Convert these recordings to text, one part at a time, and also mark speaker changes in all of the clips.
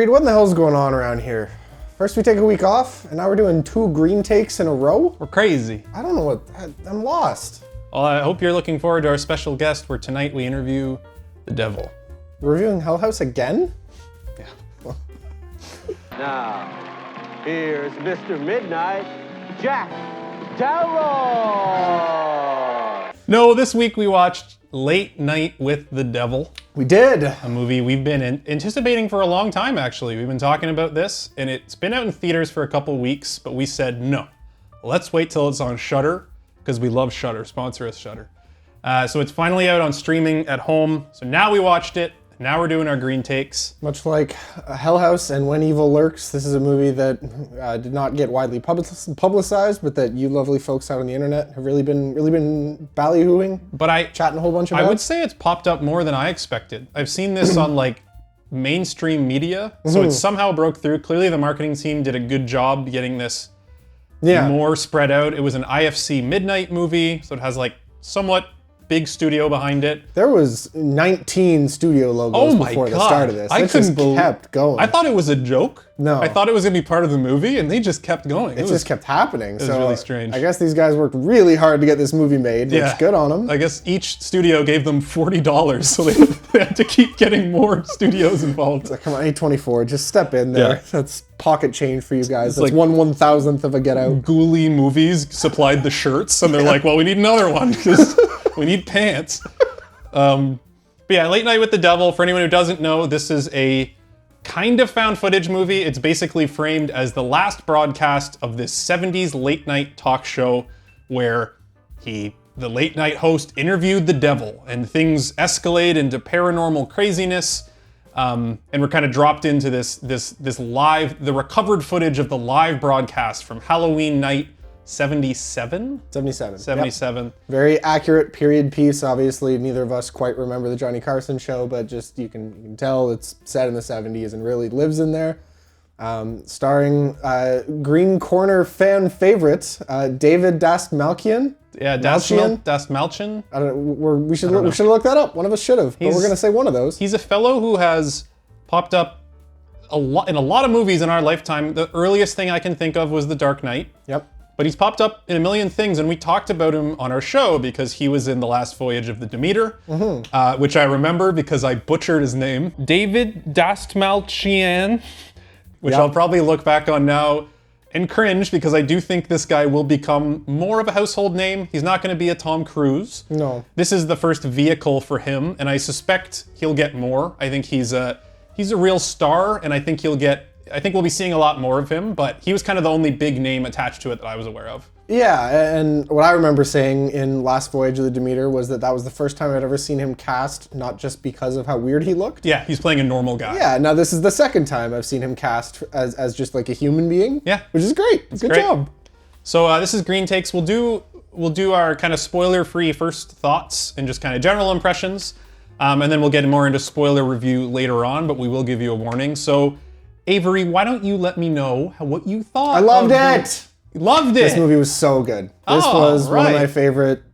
Speaker 1: Reed, what in the hell's going on around here? First we take a week off, and now we're doing 2 green takes in a row?
Speaker 2: We're crazy.
Speaker 1: I don't know what, I'm lost.
Speaker 2: Well, I hope you're looking forward to our special guest, where tonight we interview the devil.
Speaker 1: We're reviewing Hell House again?
Speaker 2: Yeah.
Speaker 3: Now, here's Mr. Midnight, Jack Darrow.
Speaker 2: No, this week we watched Late Night with the Devil,
Speaker 1: We did.
Speaker 2: a movie we've been anticipating for a long time, actually. We've been talking about this, and it's been out in theaters for a couple weeks, but we said no. Let's wait till it's on Shudder, because we love Shudder. Sponsor us, Shudder. So it's finally out on streaming at home. So now we watched it. Now we're doing our green takes.
Speaker 1: Much like Hell House and When Evil Lurks, this is a movie that did not get widely publicized, but that you lovely folks out on the internet have really been ballyhooing,
Speaker 2: But
Speaker 1: chatting a whole bunch about.
Speaker 2: I would say it's popped up more than I expected. I've seen this on like mainstream media, so it somehow broke through. Clearly the marketing team did a good job getting this more spread out. It was an IFC Midnight movie, so it has like somewhat big studio behind it.
Speaker 1: There was 19 studio logos before the start of this. It just kept going.
Speaker 2: I thought it was a joke.
Speaker 1: No.
Speaker 2: I thought it was gonna be part of the movie, and they just kept going.
Speaker 1: It just kept happening.
Speaker 2: It was really strange.
Speaker 1: I guess these guys worked really hard to get this movie made.
Speaker 2: Yeah.
Speaker 1: It's good on them.
Speaker 2: I guess each studio gave them $40, so they had to keep getting more studios involved.
Speaker 1: Come on, A24, just step in there.
Speaker 2: Yeah.
Speaker 1: That's pocket change for you guys. That's
Speaker 2: like-
Speaker 1: 1/1000th of a get out.
Speaker 2: Ghoulie Movies supplied the shirts, and they're like, well, we need another one, because we need pants. But yeah, Late Night with the Devil, for anyone who doesn't know, this is a kind of found footage movie. It's basically framed as the last broadcast of this 70s late night talk show where the late night host interviewed the devil, and things escalate into paranormal craziness. And we're kind of dropped into this live, the recovered footage of the live broadcast from Halloween night 77?
Speaker 1: 77.
Speaker 2: 77.
Speaker 1: Yep. Very accurate period piece. Obviously, neither of us quite remember the Johnny Carson show, but just you can tell it's set in the 70s and really lives in there. Starring Green Corner fan favorite, David Dastmalchian.
Speaker 2: Yeah, Dastmalchian.
Speaker 1: I don't know. We should have looked that up. One of us should have. But we're gonna say one of those.
Speaker 2: He's a fellow who has popped up in a lot of movies in our lifetime. The earliest thing I can think of was The Dark Knight.
Speaker 1: Yep.
Speaker 2: But he's popped up in a million things, and we talked about him on our show because he was in The Last Voyage of the Demeter, which I remember because I butchered his name. David Dastmalchian, which I'll probably look back on now and cringe, because I do think this guy will become more of a household name. He's not going to be a Tom Cruise.
Speaker 1: No.
Speaker 2: This is the first vehicle for him, and I suspect he'll get more. I think he's a real star, and I think we'll be seeing a lot more of him, but he was kind of the only big name attached to it that I was aware of.
Speaker 1: Yeah, and what I remember saying in Last Voyage of the Demeter was that was the first time I'd ever seen him cast, not just because of how weird he looked.
Speaker 2: Yeah, he's playing a normal guy.
Speaker 1: Yeah, now this is the second time I've seen him cast as just like a human being.
Speaker 2: Yeah.
Speaker 1: Which is great. Good
Speaker 2: great.
Speaker 1: job.
Speaker 2: So this is Green Takes. We'll do our kind of spoiler-free first thoughts and just kind of general impressions, and then we'll get more into spoiler review later on, but we will give you a warning. So Avery, why don't you let me know what you thought?
Speaker 1: I loved it!
Speaker 2: Loved it!
Speaker 1: This movie was so good. This was one of my favorite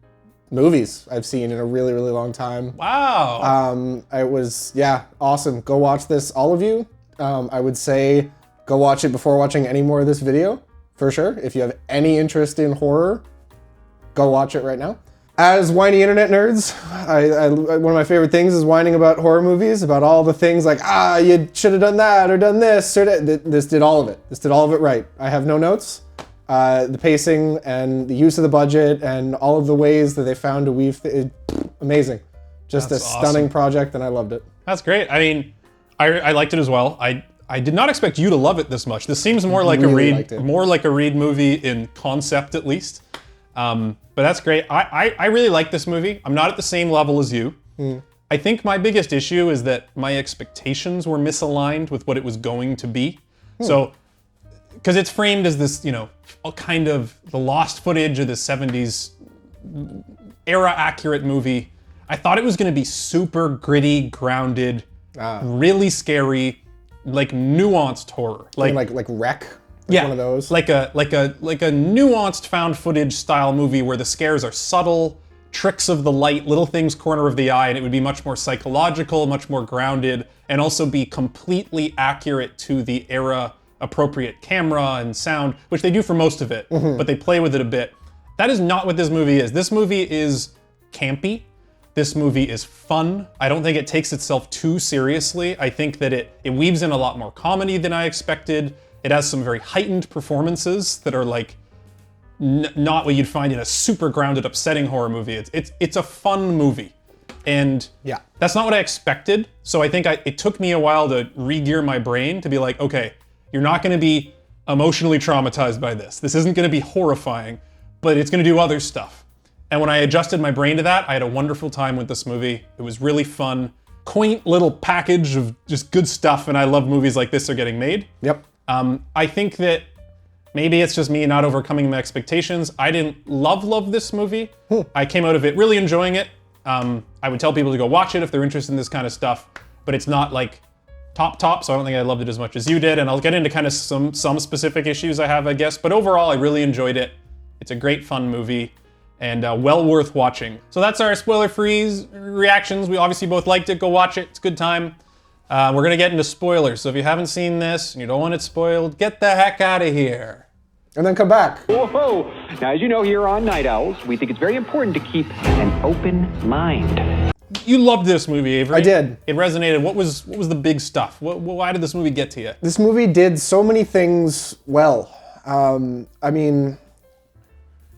Speaker 1: movies I've seen in a really, really long time.
Speaker 2: Wow.
Speaker 1: It was, awesome. Go watch this, all of you. I would say go watch it before watching any more of this video, for sure. If you have any interest in horror, go watch it right now. As whiny internet nerds, one of my favorite things is whining about horror movies, about all the things like, you should have done that or done this, or this did all of it. This did all of it right. I have no notes. The pacing and the use of the budget and all of the ways that they found to weave, amazing. Just
Speaker 2: That's
Speaker 1: a stunning
Speaker 2: awesome.
Speaker 1: project, and I loved it.
Speaker 2: That's great. I mean, I liked it as well. I did not expect you to love it this much. This seems more like a Reed movie in concept, at least. But that's great. I really like this movie. I'm not at the same level as you. I think my biggest issue is that my expectations were misaligned with what it was going to be. So, because it's framed as this, kind of the lost footage of the 70s era accurate movie. I thought it was going to be super gritty, grounded, really scary, like nuanced horror.
Speaker 1: Like Wreck. One of those.
Speaker 2: Like a nuanced found footage style movie where the scares are subtle, tricks of the light, little things corner of the eye, and it would be much more psychological, much more grounded, and also be completely accurate to the era appropriate camera and sound, which they do for most of it, but they play with it a bit. That is not what this movie is. This movie is campy. This movie is fun. I don't think it takes itself too seriously. I think that it weaves in a lot more comedy than I expected. It has some very heightened performances that are like not what you'd find in a super grounded, upsetting horror movie. It's a fun movie. And
Speaker 1: Yeah.
Speaker 2: that's not what I expected. So I think it took me a while to re-gear my brain to be like, okay, you're not gonna be emotionally traumatized by this. This isn't gonna be horrifying, but it's gonna do other stuff. And when I adjusted my brain to that, I had a wonderful time with this movie. It was really fun. Quaint little package of just good stuff, and I love movies like this are getting made.
Speaker 1: Yep.
Speaker 2: I think that maybe it's just me not overcoming my expectations. I didn't love this movie. I came out of it really enjoying it. I would tell people to go watch it if they're interested in this kind of stuff, but it's not like top, so I don't think I loved it as much as you did, and I'll get into kind of some specific issues I have, I guess, but overall I really enjoyed it. It's a great fun movie, and well worth watching. So that's our spoiler-free reactions. We obviously both liked it. Go watch it. It's a good time. We're gonna get into spoilers, so if you haven't seen this and you don't want it spoiled, get the heck out of here.
Speaker 1: And then come back.
Speaker 4: Whoa! Now, as you know, here on Night Owls, we think it's very important to keep an open mind.
Speaker 2: You loved this movie, Avery.
Speaker 1: I did.
Speaker 2: It resonated. What was the big stuff? Why did this movie get to you?
Speaker 1: This movie did so many things well. I mean,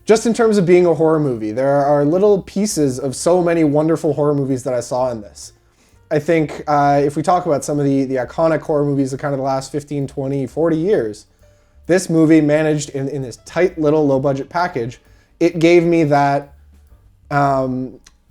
Speaker 1: just in terms of being a horror movie, there are little pieces of so many wonderful horror movies that I saw in this. I think if we talk about some of the iconic horror movies of kind of the last 15, 20, 40 years, this movie managed in this tight little low budget package, it gave me that,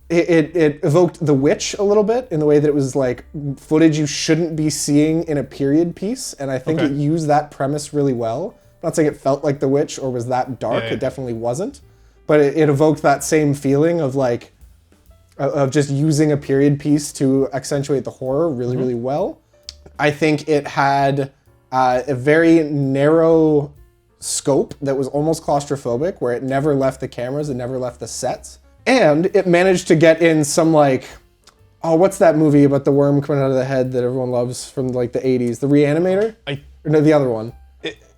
Speaker 1: it evoked The Witch a little bit in the way that it was like footage you shouldn't be seeing in a period piece. And I think it used that premise really well. I'm not saying it felt like The Witch or was that dark, It definitely wasn't. But it evoked that same feeling of like, of just using a period piece to accentuate the horror really, really well. I think it had a very narrow scope that was almost claustrophobic, where it never left the cameras, it never left the sets. And it managed to get in some like, oh, what's that movie about the worm coming out of the head that everyone loves from like the 80s? The Reanimator? Or no, the other one.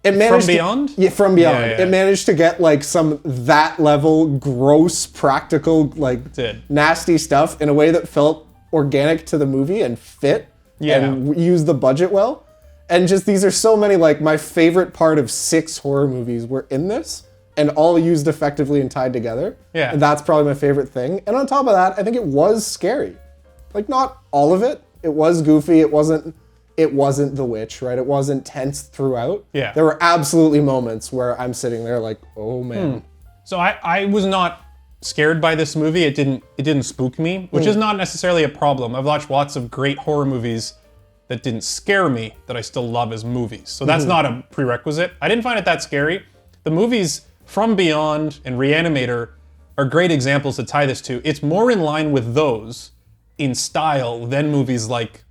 Speaker 1: It managed
Speaker 2: From Beyond?
Speaker 1: Yeah, From Beyond.
Speaker 2: Yeah.
Speaker 1: It managed to get like some that level gross, practical, like nasty stuff in a way that felt organic to the movie and fit and used the budget well. And just these are so many, like my favorite part of 6 horror movies were in this and all used effectively and tied together.
Speaker 2: Yeah.
Speaker 1: And that's probably my favorite thing. And on top of that, I think it was scary. Like not all of it. It was goofy. It wasn't The Witch, right? It wasn't tense throughout.
Speaker 2: Yeah.
Speaker 1: There were absolutely moments where I'm sitting there like, oh man.
Speaker 2: So I was not scared by this movie. It didn't spook me, which is not necessarily a problem. I've watched lots of great horror movies that didn't scare me that I still love as movies. So that's not a prerequisite. I didn't find it that scary. The movies From Beyond and Reanimator are great examples to tie this to. It's more in line with those in style than movies like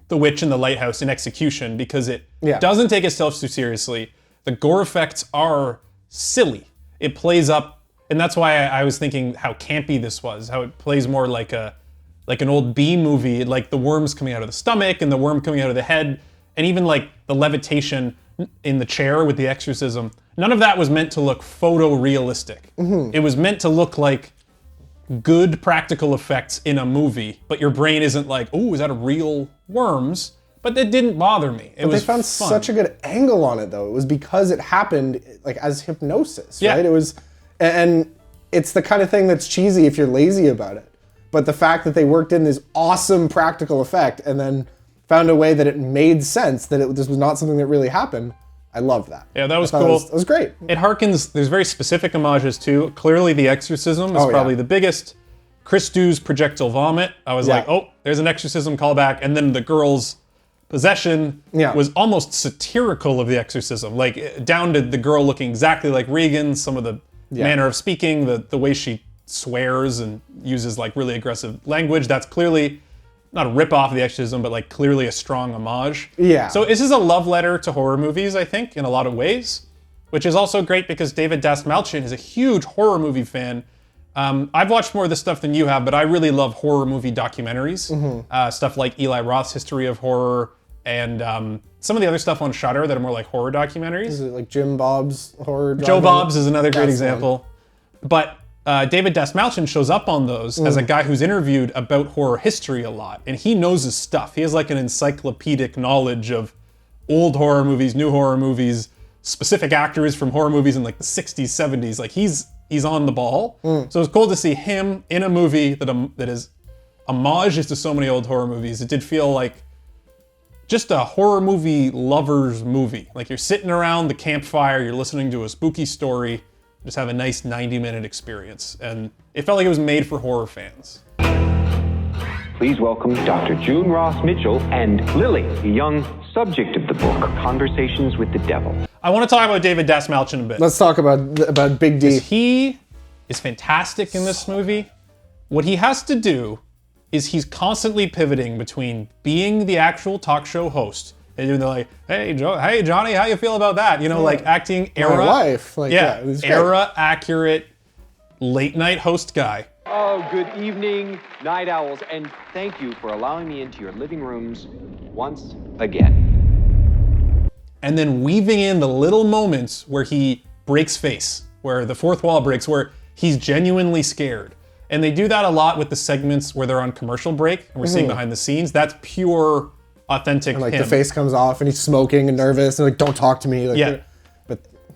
Speaker 2: The Witch and The Lighthouse in execution, because it doesn't take itself too seriously. The gore effects are silly. It plays up, and that's why I was thinking how campy this was, how it plays more like an old B movie, like the worms coming out of the stomach and the worm coming out of the head, and even like the levitation in the chair with the exorcism. None of that was meant to look photorealistic. It was meant to look like good practical effects in a movie, but your brain isn't like, oh, is that a real worms? But it didn't bother me. It was
Speaker 1: They found
Speaker 2: fun.
Speaker 1: such a good angle on it though. It was because it happened like as hypnosis, right? It was, and it's the kind of thing that's cheesy if you're lazy about it. But the fact that they worked in this awesome practical effect and then found a way that it made sense, that this was not something that really happened, I love that.
Speaker 2: Yeah, that was cool.
Speaker 1: That was great.
Speaker 2: It harkens, there's very specific homages too. Clearly The Exorcism is probably the biggest. Christou's projectile vomit, I was like, oh, there's an exorcism callback. And then the girl's possession was almost satirical of the exorcism. Like down to the girl looking exactly like Regan, some of the manner of speaking, the way she swears and uses like really aggressive language. That's clearly not a rip-off of The Exorcism, but like clearly a strong homage.
Speaker 1: Yeah.
Speaker 2: So this is a love letter to horror movies, I think, in a lot of ways, which is also great because David Dastmalchian is a huge horror movie fan, I've watched more of this stuff than you have, but I really love horror movie documentaries. Stuff like Eli Roth's History of Horror, and some of the other stuff on Shudder that are more like horror documentaries.
Speaker 1: Is it like Jim Bob's horror?
Speaker 2: Joe Bob's is another great example. But David Dastmalchian shows up on those as a guy who's interviewed about horror history a lot, and he knows his stuff. He has like an encyclopedic knowledge of old horror movies, new horror movies, specific actors from horror movies in like the 60s, 70s. Like he's on the ball. So it's cool to see him in a movie that is homages to so many old horror movies. It did feel like just a horror movie lover's movie. Like you're sitting around the campfire, you're listening to a spooky story, just have a nice 90-minute experience. And it felt like it was made for horror fans.
Speaker 4: Please welcome Dr. June Ross Mitchell and Lily, the young subject of the book, Conversations with the Devil.
Speaker 2: I want to talk about David Dastmalchian a bit.
Speaker 1: Let's talk about Big D.
Speaker 2: He is fantastic in this movie. What he has to do is he's constantly pivoting between being the actual talk show host and doing the like, hey Johnny, how you feel about that? You know, like acting era.
Speaker 1: My wife. Like,
Speaker 2: yeah,
Speaker 1: this is great.
Speaker 2: era accurate late night host guy.
Speaker 4: Oh, good evening, Night Owls, and thank you for allowing me into your living rooms once again.
Speaker 2: And then weaving in the little moments where he breaks face, where the fourth wall breaks, where he's genuinely scared. And they do that a lot with the segments where they're on commercial break and we're seeing behind the scenes. That's pure, authentic
Speaker 1: And like
Speaker 2: him.
Speaker 1: the face comes off and he's smoking and nervous and like, don't talk to me. Like,
Speaker 2: Yeah.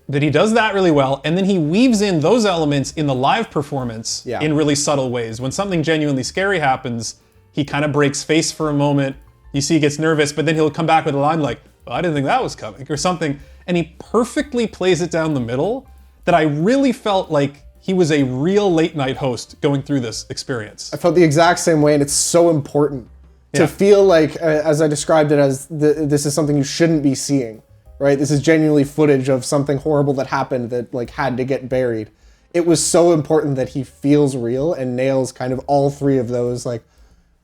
Speaker 2: But he does that really well, and then he weaves in those elements in the live performance in really subtle ways. When something genuinely scary happens, he kind of breaks face for a moment. You see he gets nervous, but then he'll come back with a line like, well, I didn't think that was coming, or something. And he perfectly plays it down the middle that I really felt like he was a real late night host going through this experience.
Speaker 1: I felt the exact same way, and it's so important to feel like, as I described it, as this is something you shouldn't be seeing. Right? This is genuinely footage of something horrible that happened that like had to get buried. It was so important that he feels real and nails kind of all three of those, like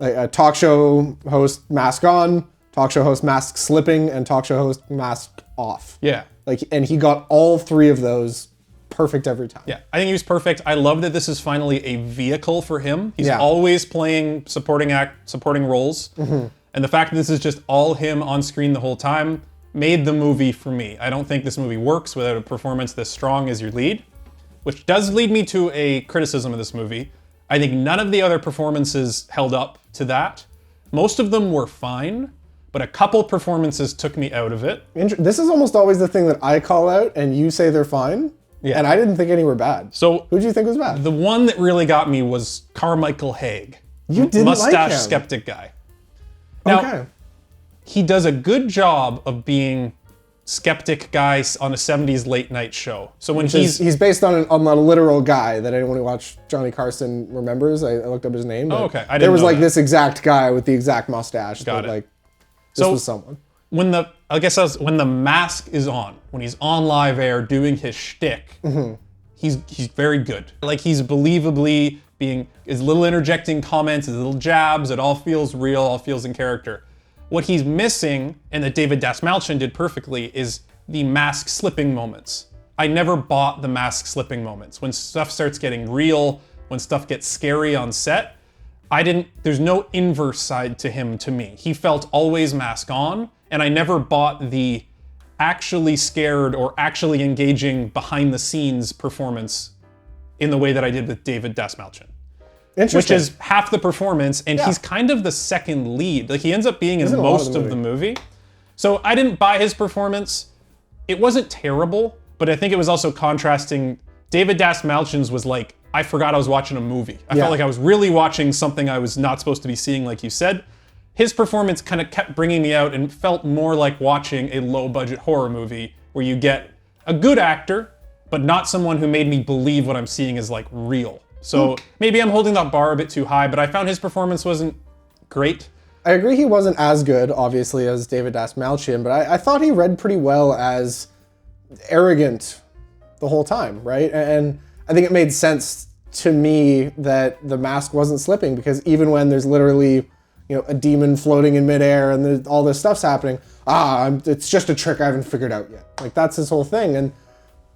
Speaker 1: a talk show host mask on, talk show host mask slipping, and talk show host mask off.
Speaker 2: Yeah.
Speaker 1: Like, and he got all three of those perfect every time.
Speaker 2: Yeah, I think he was perfect. I love that this is finally a vehicle for him. He's
Speaker 1: Yeah.
Speaker 2: always playing supporting roles. And the fact that this is just all him on screen the whole time made the movie for me. I don't think this movie works without a performance this strong as your lead, which does lead me to a criticism of this movie. I think none of the other performances held up to that. Most of them were fine, but a couple performances took me out of it.
Speaker 1: This is almost always the thing that I call out and you say they're fine.
Speaker 2: Yeah.
Speaker 1: And I didn't think any were bad.
Speaker 2: So
Speaker 1: Who do you think was bad?
Speaker 2: the one that really got me was Carmichael Haig.
Speaker 1: You didn't like
Speaker 2: mustache
Speaker 1: him.
Speaker 2: skeptic guy. Now,
Speaker 1: Okay.
Speaker 2: he does a good job of being skeptic guy on a 70s late night show. So when
Speaker 1: He's based on a literal guy that anyone who watched Johnny Carson remembers. I looked up his name. but
Speaker 2: Oh, okay. I didn't
Speaker 1: There was
Speaker 2: know
Speaker 1: like
Speaker 2: that.
Speaker 1: this exact guy with the exact mustache.
Speaker 2: Got
Speaker 1: that,
Speaker 2: it.
Speaker 1: Like, this
Speaker 2: So-
Speaker 1: was someone.
Speaker 2: when the mask is on, when he's on live air doing his shtick, he's very good. Like he's believably being his little interjecting comments, his little jabs. It all feels real, all feels in character. What he's missing, and that David Dastmalchian did perfectly, is the mask slipping moments. I never bought the mask slipping moments. When stuff starts getting real, when stuff gets scary on set, there's no inverse side to him to me. He felt always mask on, and I never bought the actually scared or actually engaging behind the scenes performance in the way that I did with David Dastmalchian.
Speaker 1: Interesting.
Speaker 2: Which is half the performance, and
Speaker 1: Yeah.
Speaker 2: he's kind of the second lead. Like he ends up being in
Speaker 1: in a lot
Speaker 2: most of the movie. So I didn't buy his performance. It wasn't terrible, but I think it was also contrasting. David Dastmalchian's was like, I forgot I was watching a movie. I
Speaker 1: Yeah.
Speaker 2: felt like I was really watching something I was not supposed to be seeing, like you said. His performance kind of kept bringing me out and felt more like watching a low-budget horror movie where you get a good actor, but not someone who made me believe what I'm seeing is like real. So maybe I'm holding that bar a bit too high, but I found his performance wasn't great.
Speaker 1: I agree he wasn't as good, obviously, as David Dastmalchian, but I thought he read pretty well as arrogant the whole time, right? And I think it made sense to me that the mask wasn't slipping, because even when there's literally, a demon floating in midair and all this stuff's happening, it's just a trick I haven't figured out yet. Like, that's his whole thing. And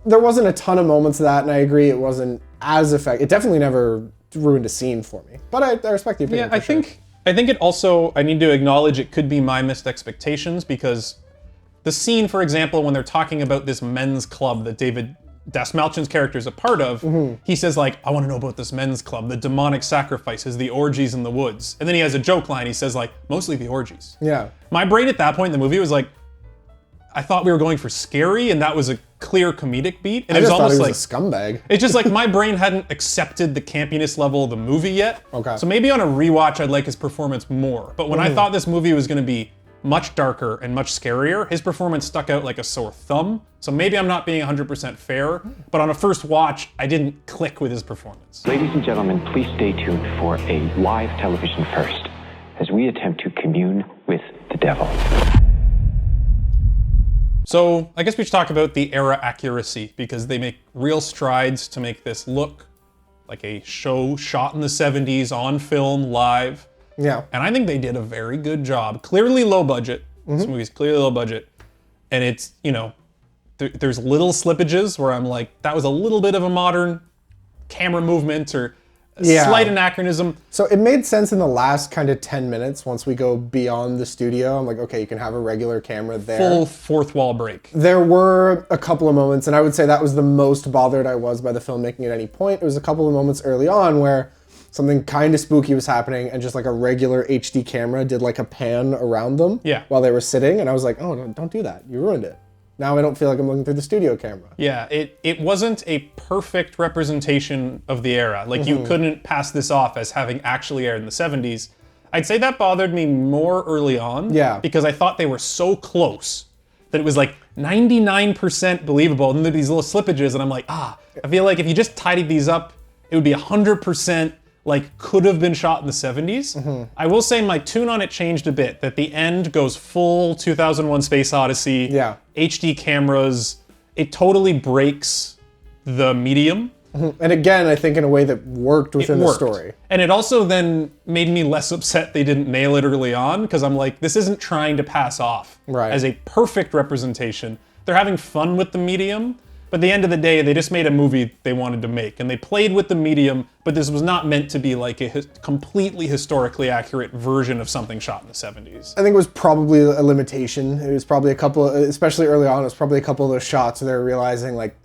Speaker 1: there wasn't a ton of moments of that, and I agree it wasn't as effective. It definitely never ruined a scene for me. But I respect the opinion.
Speaker 2: Yeah, I think it also, I need to acknowledge it could be my missed expectations, because the scene, for example, when they're talking about this men's club that David Dastmalchian's character is a part of, he says like, I want to know about this men's club, the demonic sacrifices, the orgies in the woods. And then he has a joke line, he says like, mostly the orgies.
Speaker 1: Yeah.
Speaker 2: My brain at that point in the movie was like, I thought we were going for scary, and that was a clear comedic beat. And
Speaker 1: I
Speaker 2: it was
Speaker 1: just
Speaker 2: almost
Speaker 1: thought he
Speaker 2: like
Speaker 1: was a scumbag.
Speaker 2: it's just like my brain hadn't accepted the campiness level of the movie yet.
Speaker 1: Okay.
Speaker 2: So maybe on a rewatch, I'd like his performance more. But when I thought this movie was going to be much darker and much scarier, his performance stuck out like a sore thumb. So maybe I'm not being 100% fair, but on a first watch, I didn't click with his performance.
Speaker 4: Ladies and gentlemen, please stay tuned for a live television first as we attempt to commune with the devil.
Speaker 2: So I guess we should talk about the era accuracy, because they make real strides to make this look like a show shot in the 70s on film live.
Speaker 1: Yeah.
Speaker 2: And I think they did a very good job. Clearly low budget. This movie's clearly low budget. And it's, you know, there's little slippages where I'm like, that was a little bit of a modern camera movement or a slight anachronism.
Speaker 1: So it made sense in the last kind of 10 minutes once we go beyond the studio. I'm like, okay, you can have a regular camera there.
Speaker 2: Full fourth wall break.
Speaker 1: There were a couple of moments, and I would say that was the most bothered I was by the filmmaking at any point. It was a couple of moments early on where something kind of spooky was happening, and just like a regular HD camera did like a pan around them while they were sitting, and I was like, oh, no, don't do that. You ruined it. Now I don't feel like I'm looking through the studio camera.
Speaker 2: Yeah, it wasn't a perfect representation of the era. Like, you couldn't pass this off as having actually aired in the 70s. I'd say that bothered me more early on.
Speaker 1: Yeah.
Speaker 2: Because I thought they were so close that it was like 99% believable. And then these little slippages, and I'm like, I feel like if you just tidied these up, it would be 100% like could have been shot in the 70s. I will say my tune on it changed a bit, that the end goes full 2001 Space Odyssey, HD cameras. It totally breaks the medium.
Speaker 1: And again, I think in a way that worked within the story.
Speaker 2: And it also then made me less upset they didn't nail it early on, because I'm like, this isn't trying to pass off as a perfect representation. They're having fun with the medium, but at the end of the day, they just made a movie they wanted to make, and they played with the medium, but this was not meant to be like a completely historically accurate version of something shot in the 70s.
Speaker 1: I think it was probably a limitation. It was probably a couple, especially early on, it was probably a couple of those shots where they're realizing like,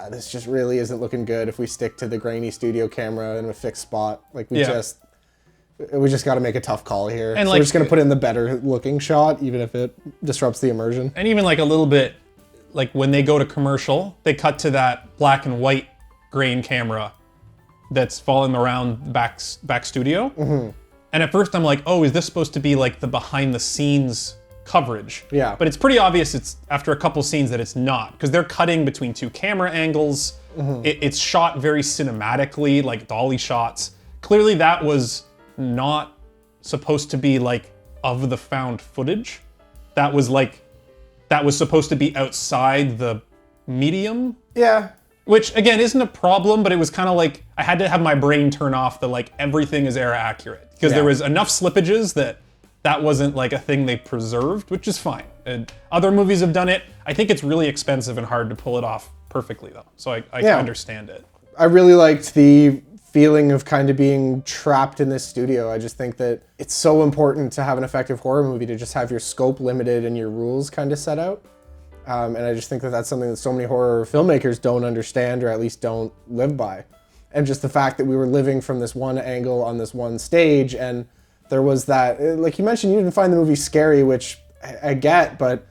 Speaker 1: this just really isn't looking good if we stick to the grainy studio camera in a fixed spot. Like we just got to make a tough call here. And so like, we're just going to put in the better looking shot, even if it disrupts the immersion.
Speaker 2: And even like a little bit, like when they go to commercial, they cut to that black and white grain camera that's following around back studio. And at first I'm like, oh, is this supposed to be like the behind the scenes coverage?
Speaker 1: Yeah.
Speaker 2: But it's pretty obvious it's after a couple scenes that it's not, because they're cutting between two camera angles. It's shot very cinematically, like dolly shots. Clearly that was not supposed to be like of the found footage. That was supposed to be outside the medium.
Speaker 1: Yeah.
Speaker 2: Which, again, isn't a problem, but it was kind of like, I had to have my brain turn off the, like, everything is era accurate. Because there was enough slippages that wasn't, like, a thing they preserved, which is fine. And other movies have done it. I think it's really expensive and hard to pull it off perfectly, though. So I understand it.
Speaker 1: I really liked the feeling of kind of being trapped in this studio. I just think that it's so important to have an effective horror movie to just have your scope limited and your rules kind of set out. And I just think that that's something that so many horror filmmakers don't understand, or at least don't live by. And just the fact that we were living from this one angle on this one stage, and there was that, like you mentioned, you didn't find the movie scary, which I get, but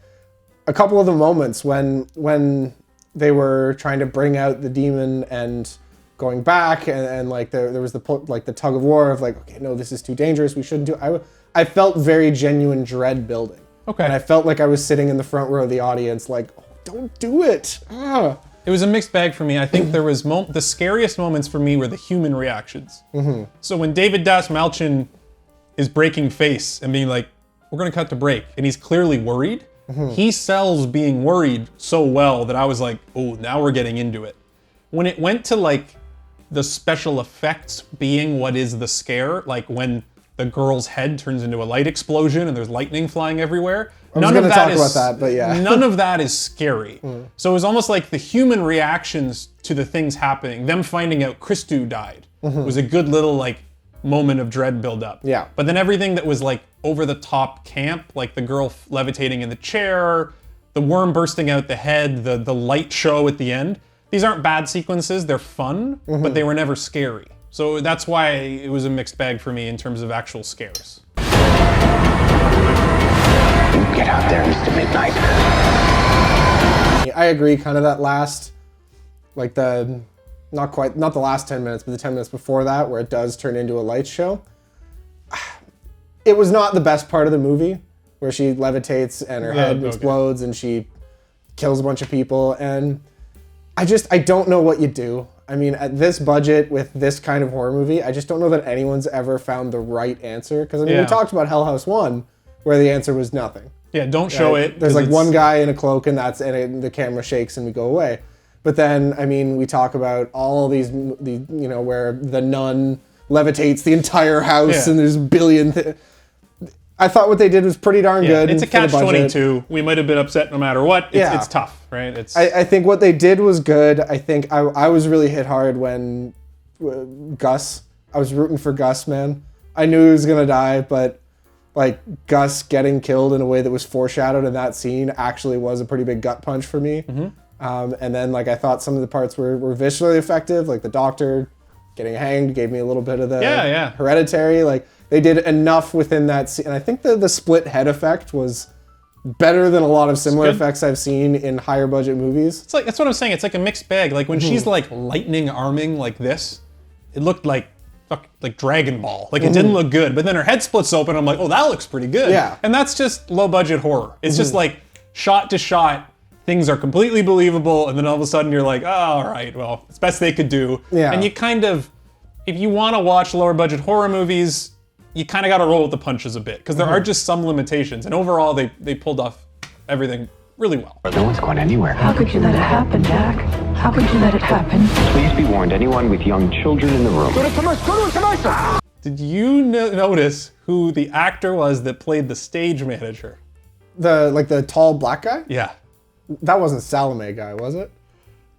Speaker 1: a couple of the moments when they were trying to bring out the demon and going back, and like there was the tug of war of like, okay, no, this is too dangerous, we shouldn't do it. I felt very genuine dread building.
Speaker 2: Okay.
Speaker 1: And I felt like I was sitting in the front row of the audience like, oh, don't do it.
Speaker 2: It was a mixed bag for me. I think there was the scariest moments for me were the human reactions. So when David Dastmalchian is breaking face and being like, we're gonna cut to break, and he's clearly worried, he sells being worried so well that I was like, oh, now we're getting into it. When it went to like the special effects being what is the scare, like when the girl's head turns into a light explosion and there's lightning flying everywhere.
Speaker 1: I was going to talk about that, but yeah.
Speaker 2: None of that is scary. So it was almost like the human reactions to the things happening, them finding out Christou died, was a good little like moment of dread buildup.
Speaker 1: Yeah.
Speaker 2: But then everything that was like over the top camp, like the girl levitating in the chair, the worm bursting out the head, the light show at the end, these aren't bad sequences, they're fun, but they were never scary. So that's why it was a mixed bag for me in terms of actual scares.
Speaker 4: Get out there, Mr. Midnight.
Speaker 1: I agree, kind of that last, like not the last 10 minutes, but the 10 minutes before that, where it does turn into a light show. It was not the best part of the movie, where she levitates and her head explodes and she kills a bunch of people. And I don't know what you do. I mean, at this budget with this kind of horror movie, I just don't know that anyone's ever found the right answer. Because I mean, we talked about Hell House 1, where the answer was nothing.
Speaker 2: Yeah, don't show it.
Speaker 1: There's like one guy in a cloak and the camera shakes and we go away. But then, I mean, we talk about all these where the nun levitates the entire house and there's a billion I thought what they did was pretty darn good.
Speaker 2: It's a catch-22. We might have been upset no matter what. It's tough, right?
Speaker 1: I think what they did was good. I think I was really hit hard when Gus, I was rooting for Gus, man. I knew he was going to die, but like Gus getting killed in a way that was foreshadowed in that scene actually was a pretty big gut punch for me. And then like I thought some of the parts were visually effective, like the doctor getting hanged gave me a little bit of the Hereditary. Like they did enough within that scene. And I think the split head effect was better than a lot of similar effects I've seen in higher budget movies.
Speaker 2: It's like, that's what I'm saying. It's like a mixed bag. Like when she's like lightning arming like this, it looked like Dragon Ball. Like it didn't look good, but then her head splits open. I'm like, oh, that looks pretty good.
Speaker 1: Yeah.
Speaker 2: And that's just low budget horror. It's just like shot to shot, things are completely believable, and then all of a sudden you're like, oh, all right, well, it's best they could do.
Speaker 1: Yeah.
Speaker 2: And you kind of, if you want to watch lower budget horror movies, you kind of got to roll with the punches a bit, because there are just some limitations. And overall, they pulled off everything really well.
Speaker 4: No one's going anywhere.
Speaker 5: How could you let it happen, Jack? How could you let it happen?
Speaker 4: Please be warned, anyone with young children in the room.
Speaker 2: Did you notice who the actor was that played the stage manager?
Speaker 1: The tall black guy?
Speaker 2: Yeah.
Speaker 1: That wasn't Salome guy, was it?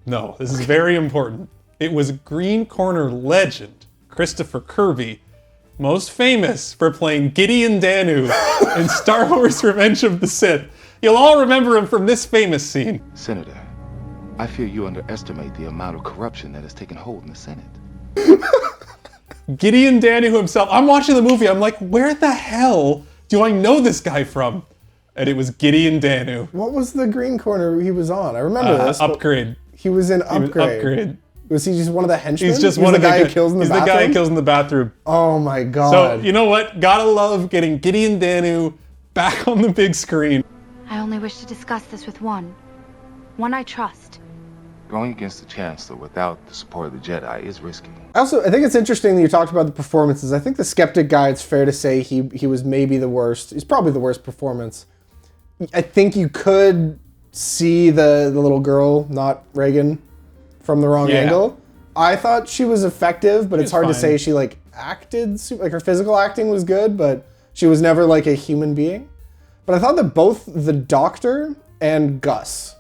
Speaker 2: No, this is very important. It was Green Corner legend, Christopher Kirby, most famous for playing Gideon Danu in Star Wars Revenge of the Sith. You'll all remember him from this famous scene.
Speaker 6: Senator, I fear you underestimate the amount of corruption that has taken hold in the Senate.
Speaker 2: Gideon Danu himself. I'm watching the movie, I'm like, where the hell do I know this guy from? And it was Gideon Danu.
Speaker 1: What was the Green Corner he was on? I remember this.
Speaker 2: Upgrade.
Speaker 1: He was in Upgrade. Was he just one of the henchmen?
Speaker 2: He's just one of the guy who kills in the bathroom? He's the guy who kills in the bathroom.
Speaker 1: Oh my god.
Speaker 2: So, you know what? Gotta love getting Gideon Danu back on the big screen.
Speaker 7: I only wish to discuss this with one I trust.
Speaker 6: Going against the Chancellor without the support of the Jedi is risky.
Speaker 1: I think it's interesting that you talked about the performances. I think the Skeptic guy, it's fair to say he was maybe the worst. He's probably the worst performance. I think you could see the little girl, not Reagan, from the wrong angle. I thought she was effective, but it's hard to say she like acted, like her physical acting was good, but she was never like a human being. But I thought that both the Doctor and Gus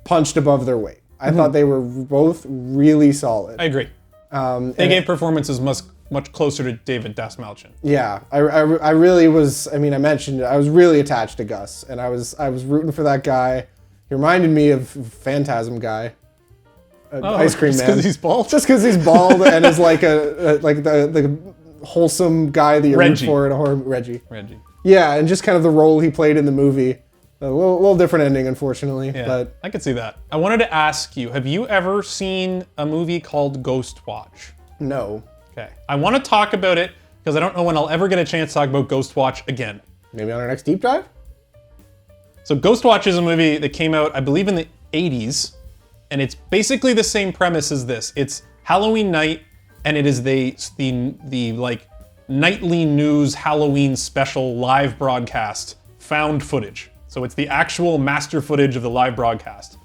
Speaker 1: punched above their weight. I thought they were both really solid.
Speaker 2: I agree. They gave performances much closer to David Dastmalchian.
Speaker 1: Yeah, I really was. I mean, I mentioned it. I was really attached to Gus, and I was rooting for that guy. He reminded me of Phantasm guy, Ice Cream Man.
Speaker 2: Just because he's bald.
Speaker 1: Just because he's bald and is like the wholesome guy that you root for in a horror. Reggie. Yeah, and just kind of the role he played in the movie. A little different ending, unfortunately.
Speaker 2: Yeah,
Speaker 1: but
Speaker 2: I could see that. I wanted to ask you: have you ever seen a movie called Ghost Watch?
Speaker 1: No.
Speaker 2: Okay. I want to talk about it because I don't know when I'll ever get a chance to talk about Ghost Watch again.
Speaker 1: Maybe on our next deep dive?
Speaker 2: So Ghost Watch is a movie that came out, I believe, in the 80s, and it's basically the same premise as this. It's Halloween night, and it is the like nightly news Halloween special live broadcast found footage. So it's the actual master footage of the live broadcast.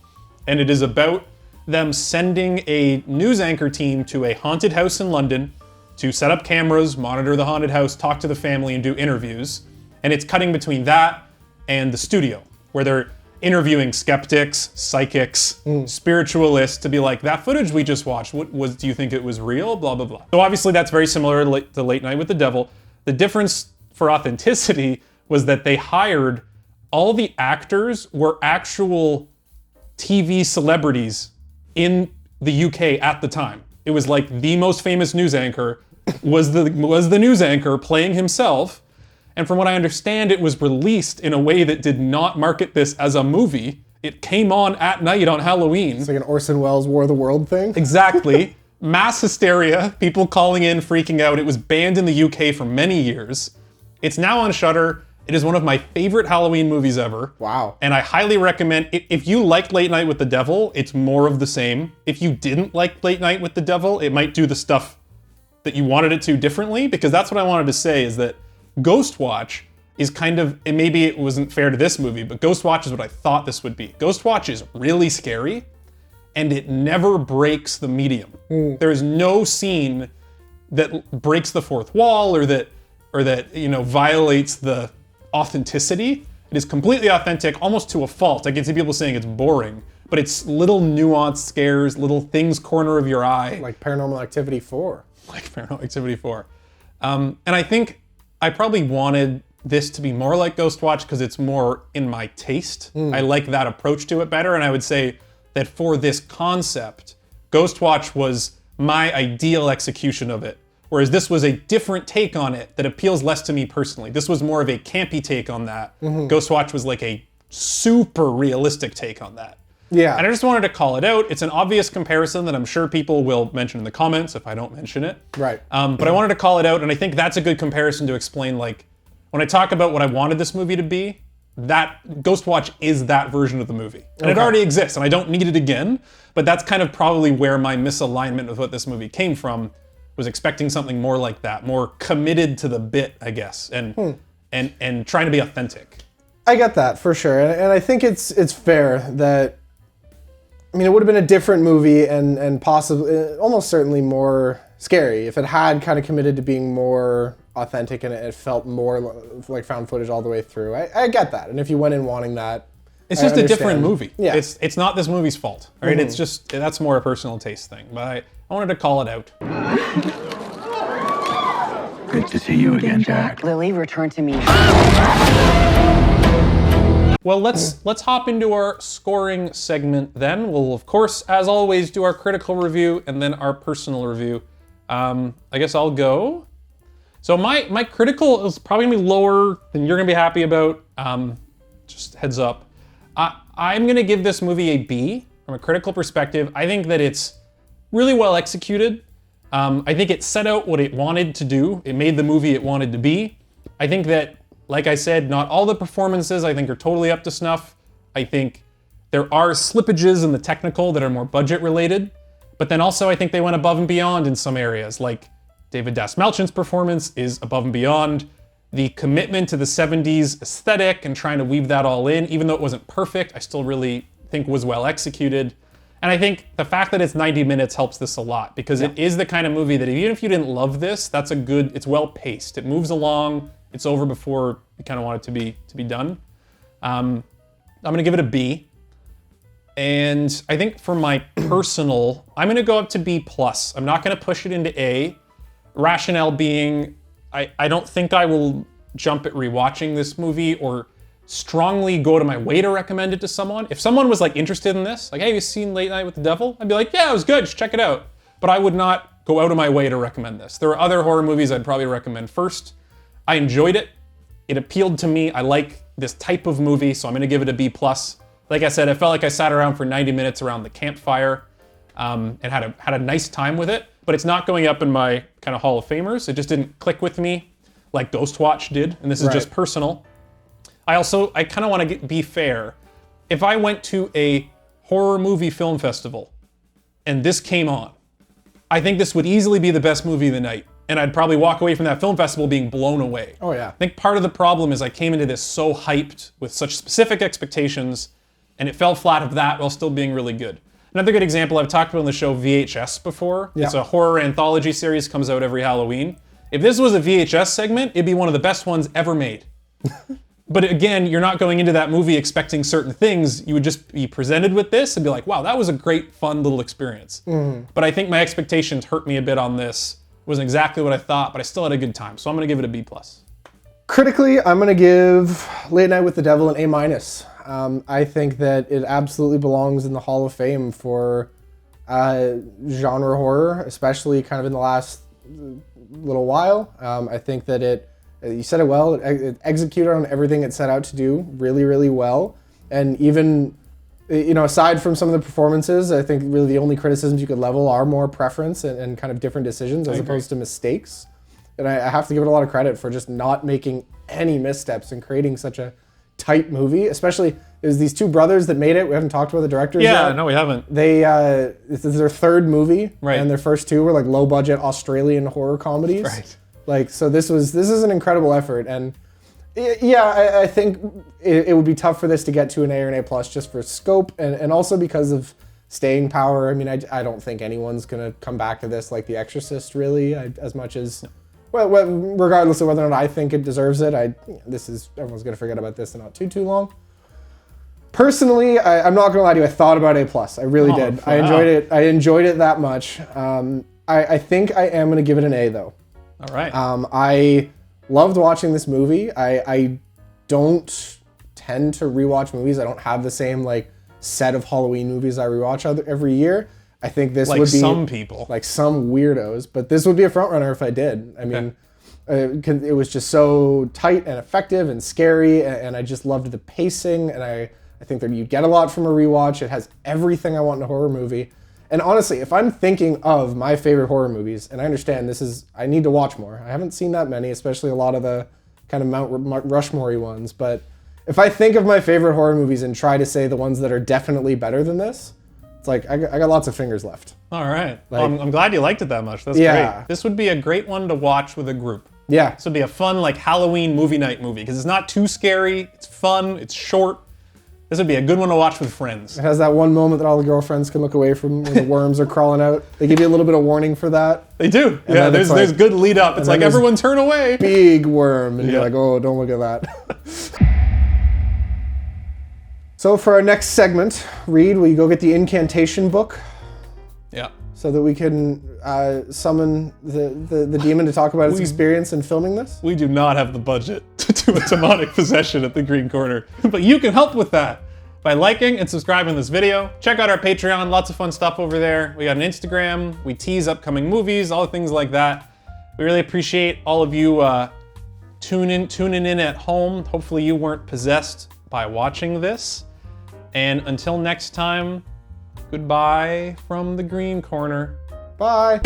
Speaker 2: And it is about them sending a news anchor team to a haunted house in London to set up cameras, monitor the haunted house, talk to the family, and do interviews. And it's cutting between that and the studio, where they're interviewing skeptics, psychics, spiritualists to be like, that footage we just watched, do you think it was real? Blah, blah, blah. So obviously that's very similar to Late Night with the Devil. The difference for authenticity was that they hired all the actors were actual TV celebrities in the UK at the time. It was like the most famous news anchor was the news anchor playing himself. And from what I understand, it was released in a way that did not market this as a movie. It came on at night on Halloween.
Speaker 1: It's like an Orson Welles War of the World thing.
Speaker 2: Exactly. Mass hysteria, people calling in, freaking out. It was banned in the UK for many years. It's now on Shudder. It is one of my favorite Halloween movies ever.
Speaker 1: Wow. And
Speaker 2: I highly recommend, if you like Late Night with the Devil, it's more of the same. If you didn't like Late Night with the Devil, it might do the stuff that you wanted it to differently, because that's what I wanted to say, is that Ghostwatch is kind of, and maybe it wasn't fair to this movie, but Ghostwatch is what I thought this would be. Ghostwatch is really scary, and it never breaks the medium. There is no scene that breaks the fourth wall or that violates the authenticity. It is completely authentic, almost to a fault. I can see people saying it's boring, but it's little nuanced scares, little things corner of your eye.
Speaker 1: Like Paranormal Activity 4.
Speaker 2: Like Paranormal Activity 4. And I think I probably wanted this to be more like Ghostwatch because it's more in my taste. I like that approach to it better, and I would say that for this concept, Ghostwatch was my ideal execution of it, whereas this was a different take on it that appeals less to me personally. This was more of a campy take on that. Ghostwatch was like a super realistic take on that.
Speaker 1: Yeah.
Speaker 2: And I just wanted to call it out. It's an obvious comparison that I'm sure people will mention in the comments if I don't mention it.
Speaker 1: Right.
Speaker 2: But I wanted to call it out, and I think that's a good comparison to explain, like, when I talk about what I wanted this movie to be, that Ghostwatch is that version of the movie. And it already exists, and I don't need it again, but that's kind of probably where my misalignment with what this movie came from, was expecting something more like that, more committed to the bit, I guess, and trying to be authentic.
Speaker 1: I get that, for sure. And I think it's fair that, I mean, it would have been a different movie and possibly, almost certainly more scary if it had kind of committed to being more authentic and it felt more like found footage all the way through. I get that. And if you went in wanting that,
Speaker 2: it's just a different movie.
Speaker 1: Yeah.
Speaker 2: It's not this movie's fault, right? It's just, that's more a personal taste thing. But I wanted to call it out.
Speaker 8: Good to see you again, Jack.
Speaker 9: Lily, return to me.
Speaker 2: Well, let's hop into our scoring segment then. We'll, of course, as always, do our critical review and then our personal review. I guess I'll go. So my critical is probably gonna be lower than you're gonna be happy about. Just heads up. I'm gonna give this movie a B from a critical perspective. I think that it's really well executed. I think it set out what it wanted to do. It made the movie it wanted to be. I think that, like I said, not all the performances I think are totally up to snuff. I think there are slippages in the technical that are more budget related, but then also I think they went above and beyond in some areas. Like David Dastmalchian's performance is above and beyond. The commitment to the 70s aesthetic and trying to weave that all in, even though it wasn't perfect, I still really think was well executed. And I think the fact that it's 90 minutes helps this a lot, because it is the kind of movie that even if you didn't love this, it's well paced. It moves along. It's over before you kind of want it to be done. I'm gonna give it a B. And I think for my personal, I'm gonna go up to B+. I'm not gonna push it into A. Rationale being, I don't think I will jump at rewatching this movie or strongly go to my way to recommend it to someone. If someone was like interested in this, like, hey, have you seen Late Night with the Devil? I'd be like, yeah, it was good, just check it out. But I would not go out of my way to recommend this. There are other horror movies I'd probably recommend first. I enjoyed it. It appealed to me. I like this type of movie, so I'm gonna give it a B+. Like I said, I felt like I sat around for 90 minutes around the campfire and had a nice time with it, but it's not going up in my kind of Hall of Famers. It just didn't click with me like Ghostwatch did, and this is just personal. I kind of want to be fair. If I went to a horror movie film festival and this came on, I think this would easily be the best movie of the night. And I'd probably walk away from that film festival being blown away.
Speaker 1: Oh yeah.
Speaker 2: I think part of the problem is I came into this so hyped with such specific expectations, and it fell flat of that while still being really good. Another good example, I've talked about on the show VHS before.
Speaker 1: Yeah.
Speaker 2: It's a horror anthology series, comes out every Halloween. If this was a VHS segment, it'd be one of the best ones ever made. But again, you're not going into that movie expecting certain things. You would just be presented with this and be like, wow, that was a great, fun little experience. But I think my expectations hurt me a bit on this. It wasn't exactly what I thought, but I still had a good time. So I'm gonna give it a B+.
Speaker 1: Critically, I'm gonna give Late Night with the Devil an A-. I think that it absolutely belongs in the Hall of Fame for genre horror, especially kind of in the last little while. I think that you said it well, it executed on everything it set out to do really, really well. And even, aside from some of the performances, I think really the only criticisms you could level are more preference and kind of different decisions as opposed to mistakes. And I have to give it a lot of credit for just not making any missteps and creating such a tight movie. Especially, it was these two brothers that made it. We haven't talked about the directors yet.
Speaker 2: Yeah, no, we haven't.
Speaker 1: This is their third movie,
Speaker 2: right?
Speaker 1: And their first two were like low-budget Australian horror comedies,
Speaker 2: right?
Speaker 1: Like, so this is an incredible effort, and yeah, I think it would be tough for this to get to an A or an A+ just for scope, and also because of staying power. I mean, I don't think anyone's gonna come back to this like The Exorcist, really, as much as. Well, regardless of whether or not I think it deserves it, everyone's gonna forget about this in not too long. Personally, I'm not gonna lie to you, I thought about A+. I really did. Wow. I enjoyed it that much. I think I am gonna give it an A though.
Speaker 2: All right.
Speaker 1: I loved watching this movie. I don't tend to rewatch movies. I don't have the same like set of Halloween movies I rewatch every year. I think this would be
Speaker 2: some people,
Speaker 1: like some weirdos, but this would be a front runner if I did. I mean, it was just so tight and effective and scary, and I just loved the pacing. And I think that you get a lot from a rewatch. It has everything I want in a horror movie. And honestly, if I'm thinking of my favorite horror movies, and I understand I need to watch more. I haven't seen that many, especially a lot of the kind of Mount Rushmore-y ones. But if I think of my favorite horror movies and try to say the ones that are definitely better than this, it's like I got lots of fingers left.
Speaker 2: All right. Well, I'm glad you liked it that much. That's great. This would be a great one to watch with a group.
Speaker 1: Yeah.
Speaker 2: This would be a fun like Halloween movie night movie because it's not too scary. It's fun. It's short. This would be a good one to watch with friends.
Speaker 1: It has that one moment that all the girlfriends can look away from when the worms are crawling out. They give you a little bit of warning for that.
Speaker 2: They do. Yeah, there's good lead up. It's like everyone turn away.
Speaker 1: Big worm. And you're like, oh, don't look at that. So for our next segment, Reed, will you go get the incantation book?
Speaker 2: Yeah.
Speaker 1: So that we can summon the demon to talk about its experience in filming this?
Speaker 2: We do not have the budget to do a demonic possession at the Green Corner, but you can help with that by liking and subscribing to this video. Check out our Patreon, lots of fun stuff over there. We got an Instagram, we tease upcoming movies, all things like that. We really appreciate all of you tuning in at home. Hopefully you weren't possessed by watching this. And until next time, goodbye from the Green Corner.
Speaker 1: Bye.